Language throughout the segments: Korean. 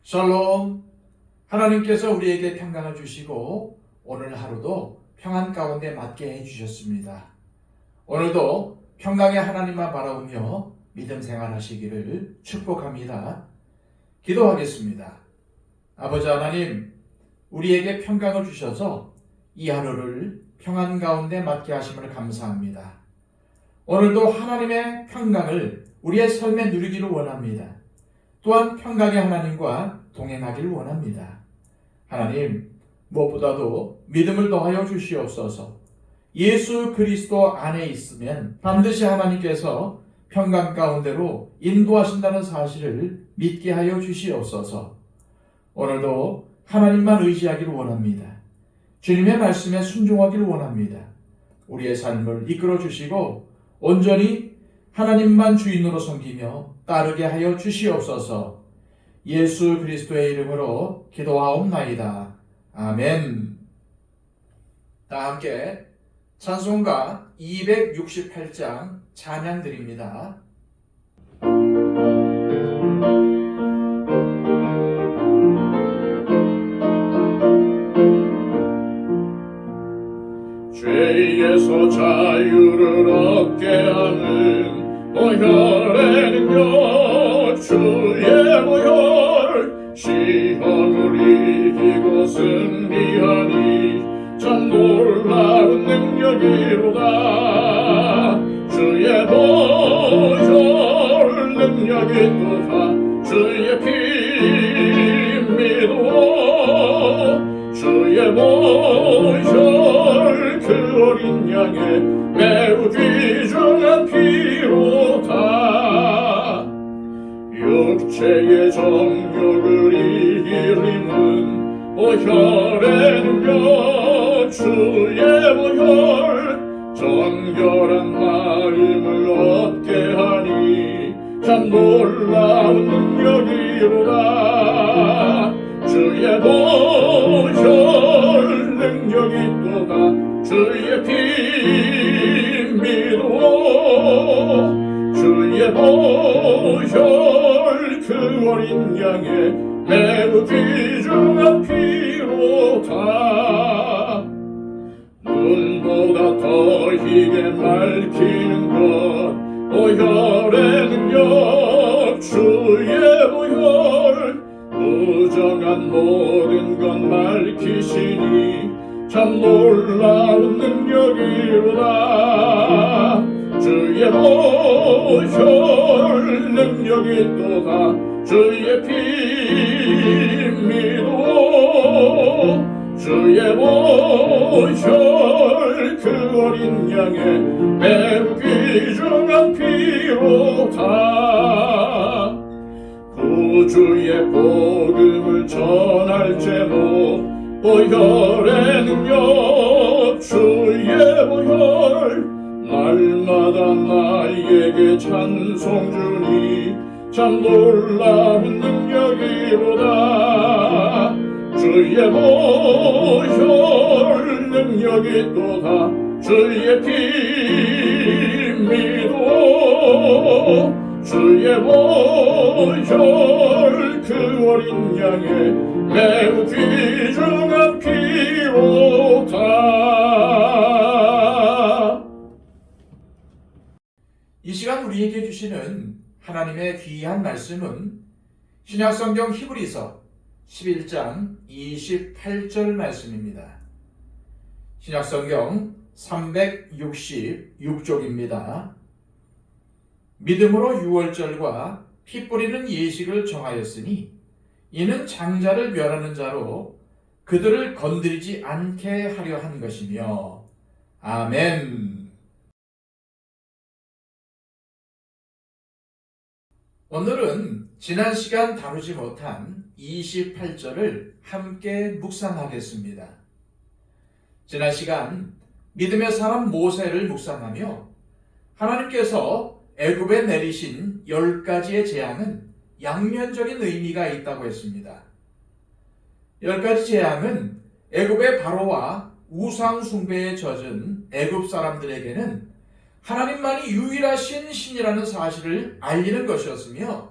샬롬. 하나님께서 우리에게 평강을 주시고 오늘 하루도 평안 가운데 맞게 해주셨습니다. 오늘도 평강의 하나님만 바라보며 믿음 생활하시기를 축복합니다. 기도하겠습니다. 아버지 하나님, 우리에게 평강을 주셔서 이 하루를 평안 가운데 맞게 하심을 감사합니다. 오늘도 하나님의 평강을 우리의 삶에 누리기를 원합니다. 또한 평강의 하나님과 동행하기를 원합니다. 하나님, 무엇보다도 믿음을 더하여 주시옵소서. 예수 그리스도 안에 있으면 반드시 하나님께서 평강 가운데로 인도하신다는 사실을 믿게 하여 주시옵소서. 오늘도 하나님만 의지하기를 원합니다. 주님의 말씀에 순종하기를 원합니다. 우리의 삶을 이끌어 주시고 온전히 하나님만 주인으로 섬기며 따르게 하여 주시옵소서. 예수 그리스도의 이름으로 기도하옵나이다. 아멘. 다 함께 찬송가 268장 찬양 드립니다. 죄에서 자유를 얻게 하는 보혈의 능력, 주의 보혈, 시험을 이기고 승리하니 참 놀라운 능력이로다. 주의 보혈 능력이 또다. 주의 피 믿어. 주의 보혈 그 어린 양의 매우 귀중한 피로다. 육체의 정욕을 이기는 보혈의 능력, 주의 보혈, 정결한 마음을 얻게 하니 참 놀라운 능력이로다. 주의 보혈 능력이 또다. 주의 피 믿어. 주의 보혈 그 어린 양의 매우 귀중한 피로다. 눈보다 더 희게 밝히는 것 보혈의 능력, 주의 보혈, 부정한 모든 것 밝히시니 참 놀라운 능력이로다. 주의 보혈 능력이 또다. 주의 피 믿어. 주의 보혈 그 어린 양의 매우 귀중한 피로다. 구주의 복음을 전할 제목 보혈의 능력, 주의 보혈, 날마다 나에게 찬송 주니 참 놀라운 능력이로다. 주의 보혈 능력이 또다. 주의 피 믿어. 주의 보혈 그 어린 양의 매우 귀중한 피로다. 이 시간 우리에게 주시는 하나님의 귀한 말씀은 신약성경 히브리서 11장 28절 말씀입니다. 신약성경 366쪽입니다. 믿음으로 유월절과 피 뿌리는 예식을 정하였으니 이는 장자를 멸하는 자로 그들을 건드리지 않게 하려 한 것이며. 아멘. 오늘은 지난 시간 다루지 못한 28절을 함께 묵상하겠습니다. 지난 시간 믿음의 사람 모세를 묵상하며 하나님께서 애굽에 내리신 10가지의 재앙은 양면적인 의미가 있다고 했습니다. 10가지 재앙은 애굽의 바로와 우상 숭배에 젖은 애굽 사람들에게는 하나님만이 유일하신 신이라는 사실을 알리는 것이었으며,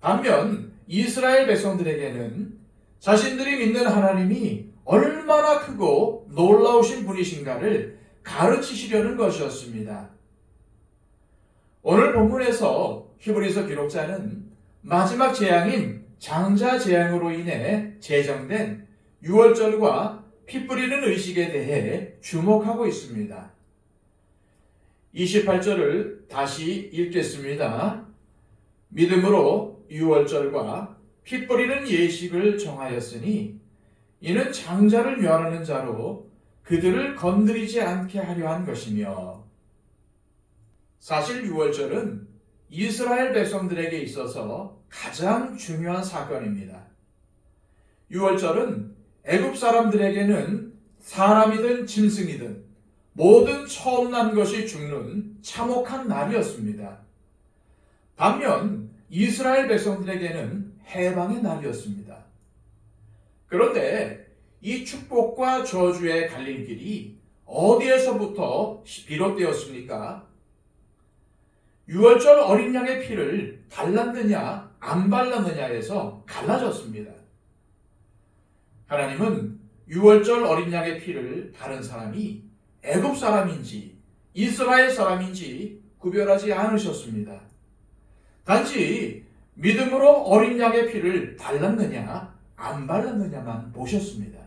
반면 이스라엘 백성들에게는 자신들이 믿는 하나님이 얼마나 크고 놀라우신 분이신가를 가르치시려는 것이었습니다. 오늘 본문에서 히브리서 기록자는 마지막 재앙인 장자 재앙으로 인해 제정된 유월절과 피 뿌리는 의식에 대해 주목하고 있습니다. 28절을 다시 읽겠습니다. 믿음으로 유월절과 피 뿌리는 예식을 정하였으니 이는 장자를 멸하는 자로 그들을 건드리지 않게 하려 한 것이며, 사실 유월절은 이스라엘 백성들에게 있어서 가장 중요한 사건입니다. 유월절은 애굽 사람들에게는 사람이든 짐승이든 모든 처음 난 것이 죽는 참혹한 날이었습니다. 반면 이스라엘 백성들에게는 해방의 날이었습니다. 그런데 이 축복과 저주의 갈림길이 어디에서부터 비롯되었습니까? 유월절 어린 양의 피를 발랐느냐 안 발랐느냐에서 갈라졌습니다. 하나님은 유월절 어린 양의 피를 바른 사람이 애굽 사람인지 이스라엘 사람인지 구별하지 않으셨습니다. 단지 믿음으로 어린 양의 피를 발랐느냐 안 발랐느냐만 보셨습니다.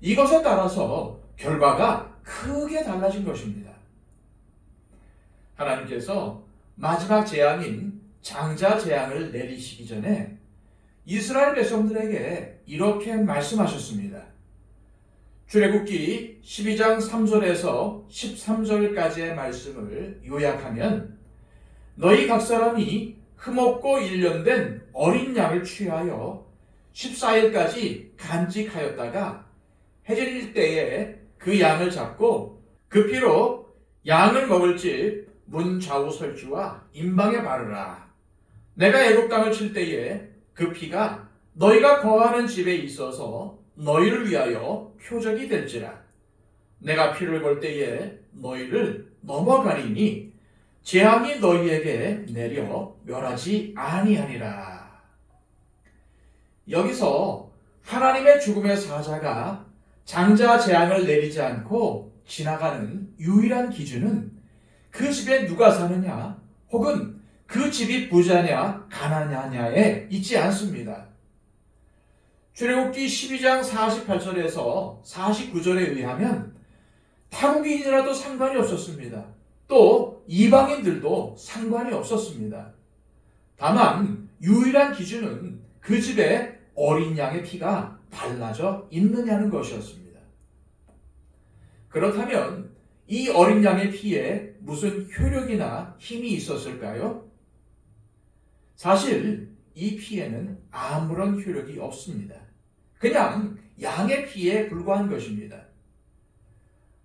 이것에 따라서 결과가 크게 달라진 것입니다. 하나님께서 마지막 재앙인 장자 재앙을 내리시기 전에 이스라엘 백성들에게 이렇게 말씀하셨습니다. 출애굽기 12장 3절에서 13절까지의 말씀을 요약하면, 너희 각 사람이 흠없고 1년 된 어린 양을 취하여 14일까지 간직하였다가 해질 때에 그 양을 잡고 그 피로 양을 먹을 집 문 좌우 설주와 임방에 바르라. 내가 애굽 땅을 칠 때에 그 피가 너희가 거하는 집에 있어서 너희를 위하여 표적이 될지라. 내가 피를 볼 때에 너희를 넘어가리니 재앙이 너희에게 내려 멸하지 아니하리라. 여기서 하나님의 죽음의 사자가 장자 재앙을 내리지 않고 지나가는 유일한 기준은 그 집에 누가 사느냐 혹은 그 집이 부자냐 가난하냐에 있지 않습니다. 출애굽기 12장 48절에서 49절에 의하면 타국인이라도 상관이 없었습니다. 또 이방인들도 상관이 없었습니다. 다만 유일한 기준은 그 집에 어린 양의 피가 발라져 있느냐는 것이었습니다. 그렇다면 이 어린 양의 피에 무슨 효력이나 힘이 있었을까요? 사실 이 피에는 아무런 효력이 없습니다. 그냥 양의 피에 불과한 것입니다.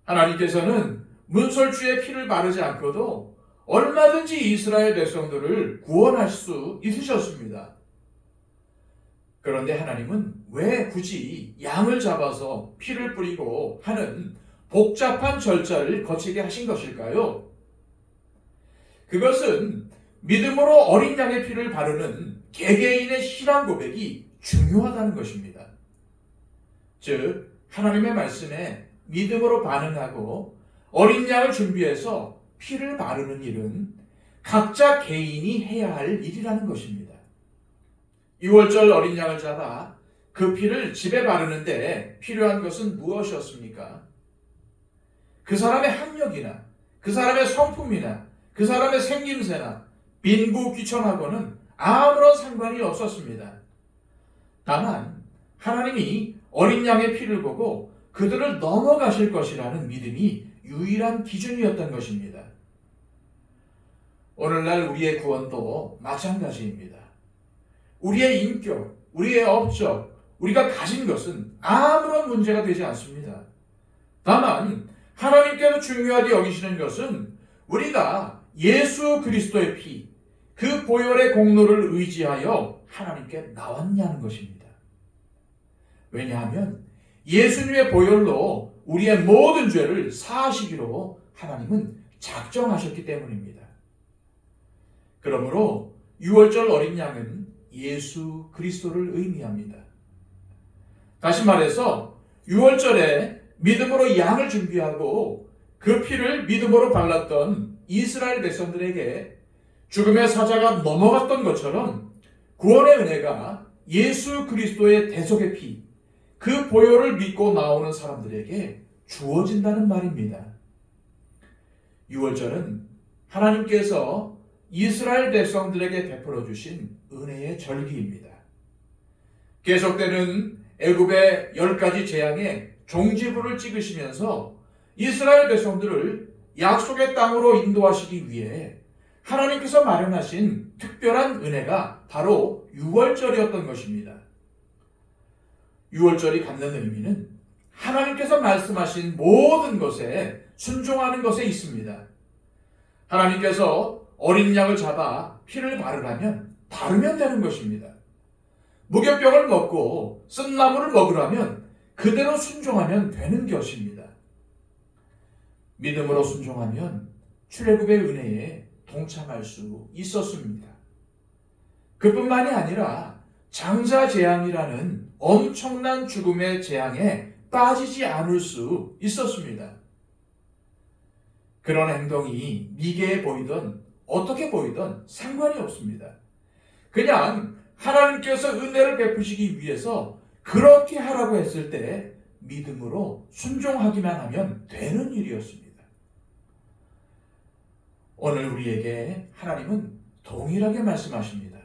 하나님께서는 문설주의 피를 바르지 않고도 얼마든지 이스라엘 백성들을 구원할 수 있으셨습니다. 그런데 하나님은 왜 굳이 양을 잡아서 피를 뿌리고 하는 복잡한 절차를 거치게 하신 것일까요? 그것은 믿음으로 어린 양의 피를 바르는 개개인의 신앙 고백이 중요하다는 것입니다. 즉, 하나님의 말씀에 믿음으로 반응하고 어린 양을 준비해서 피를 바르는 일은 각자 개인이 해야 할 일이라는 것입니다. 유월절 어린 양을 잡아 그 피를 집에 바르는데 필요한 것은 무엇이었습니까? 그 사람의 학력이나 그 사람의 성품이나 그 사람의 생김새나 빈부 귀천하고는 아무런 상관이 없었습니다. 다만 하나님이 어린 양의 피를 보고 그들을 넘어가실 것이라는 믿음이 유일한 기준이었던 것입니다. 오늘날 우리의 구원도 마찬가지입니다. 우리의 인격, 우리의 업적, 우리가 가진 것은 아무런 문제가 되지 않습니다. 다만 하나님께서 중요하게 여기시는 것은 우리가 예수 그리스도의 피, 그 보혈의 공로를 의지하여 하나님께 나왔냐는 것입니다. 왜냐하면 예수님의 보혈로 우리의 모든 죄를 사하시기로 하나님은 작정하셨기 때문입니다. 그러므로 유월절 어린 양은 예수 그리스도를 의미합니다. 다시 말해서 유월절에 믿음으로 양을 준비하고 그 피를 믿음으로 발랐던 이스라엘 백성들에게 죽음의 사자가 넘어갔던 것처럼 구원의 은혜가 예수 그리스도의 대속의 피, 그 보혈을 믿고 나오는 사람들에게 주어진다는 말입니다. 유월절은 하나님께서 이스라엘 백성들에게 베풀어 주신 은혜의 절기입니다. 계속되는 애굽의 10가지 재앙에 종지부를 찍으시면서 이스라엘 백성들을 약속의 땅으로 인도하시기 위해 하나님께서 마련하신 특별한 은혜가 바로 유월절이었던 것입니다. 유월절이 갖는 의미는 하나님께서 말씀하신 모든 것에 순종하는 것에 있습니다. 하나님께서 어린 양을 잡아 피를 바르라면 바르면 되는 것입니다. 무교병을 먹고 쓴나물을 먹으라면 그대로 순종하면 되는 것입니다. 믿음으로 순종하면 출애굽의 은혜에 동참할 수 있었습니다. 그뿐만이 아니라 장자재앙이라는 엄청난 죽음의 재앙에 빠지지 않을 수 있었습니다. 그런 행동이 미개해 보이던 어떻게 보이던 상관이 없습니다. 그냥 하나님께서 은혜를 베푸시기 위해서 그렇게 하라고 했을 때 믿음으로 순종하기만 하면 되는 일이었습니다. 오늘 우리에게 하나님은 동일하게 말씀하십니다.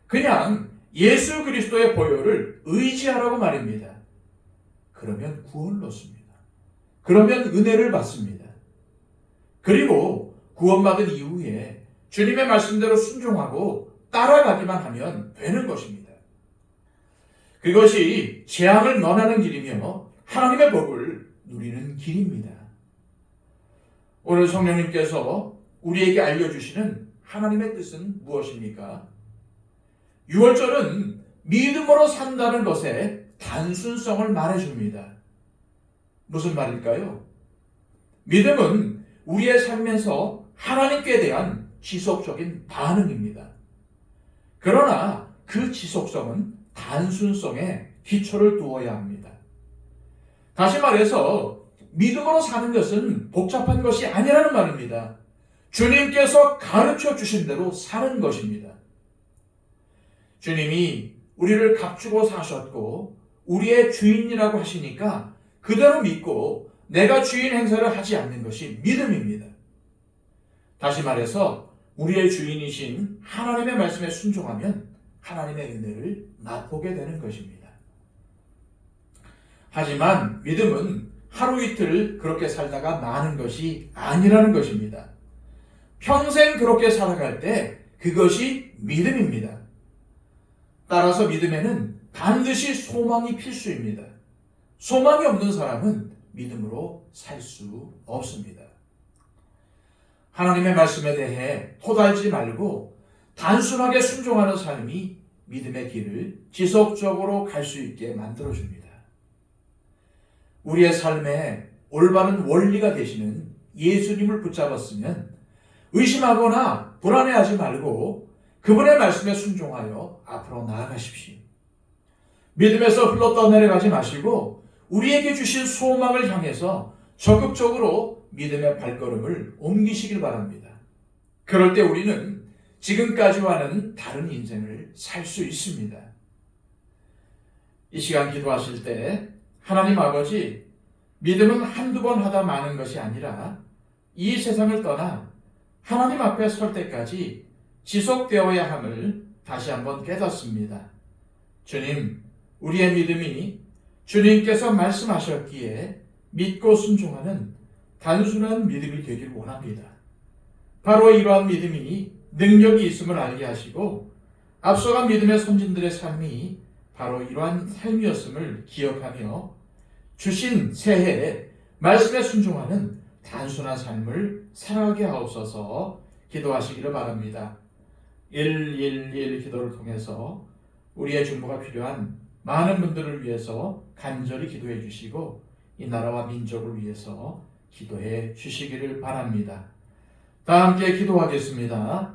그냥 예수 그리스도의 보혈을 의지하라고 말입니다. 그러면 구원을 얻습니다. 그러면 은혜를 받습니다. 그리고 구원받은 이후에 주님의 말씀대로 순종하고 따라가기만 하면 되는 것입니다. 그것이 재앙을 면하는 길이며 하나님의 복을 누리는 길입니다. 오늘 성령님께서 우리에게 알려주시는 하나님의 뜻은 무엇입니까? 유월절은 믿음으로 산다는 것의 단순성을 말해줍니다. 무슨 말일까요? 믿음은 우리의 삶에서 하나님께 대한 지속적인 반응입니다. 그러나 그 지속성은 단순성에 기초를 두어야 합니다. 다시 말해서 믿음으로 사는 것은 복잡한 것이 아니라는 말입니다. 주님께서 가르쳐 주신 대로 사는 것입니다. 주님이 우리를 값주고 사셨고 우리의 주인이라고 하시니까 그대로 믿고 내가 주인 행세를 하지 않는 것이 믿음입니다. 다시 말해서 우리의 주인이신 하나님의 말씀에 순종하면 하나님의 은혜를 맛보게 되는 것입니다. 하지만 믿음은 하루 이틀 그렇게 살다가 마는 것이 아니라는 것입니다. 평생 그렇게 살아갈 때 그것이 믿음입니다. 따라서 믿음에는 반드시 소망이 필수입니다. 소망이 없는 사람은 믿음으로 살 수 없습니다. 하나님의 말씀에 대해 토달지 말고 단순하게 순종하는 삶이 믿음의 길을 지속적으로 갈 수 있게 만들어줍니다. 우리의 삶에 올바른 원리가 되시는 예수님을 붙잡았으면 의심하거나 불안해하지 말고 그분의 말씀에 순종하여 앞으로 나아가십시오. 믿음에서 흘러 떠내려가지 마시고 우리에게 주신 소망을 향해서 적극적으로 믿음의 발걸음을 옮기시길 바랍니다. 그럴 때 우리는 지금까지와는 다른 인생을 살 수 있습니다. 이 시간 기도하실 때 하나님 아버지, 믿음은 한두 번 하다 마는 것이 아니라 이 세상을 떠나 하나님 앞에 설 때까지 지속되어야 함을 다시 한번 깨닫습니다. 주님, 우리의 믿음이 주님께서 말씀하셨기에 믿고 순종하는 단순한 믿음이 되길 원합니다. 바로 이러한 믿음이 능력이 있음을 알게 하시고 앞서간 믿음의 선진들의 삶이 바로 이러한 삶이었음을 기억하며 주신 새해에 말씀에 순종하는 단순한 삶을 살아가게 하옵소서. 기도하시기를 바랍니다. 111 기도를 통해서 우리의 중보가 필요한 많은 분들을 위해서 간절히 기도해 주시고 이 나라와 민족을 위해서 기도해 주시기를 바랍니다. 다 함께 기도하겠습니다.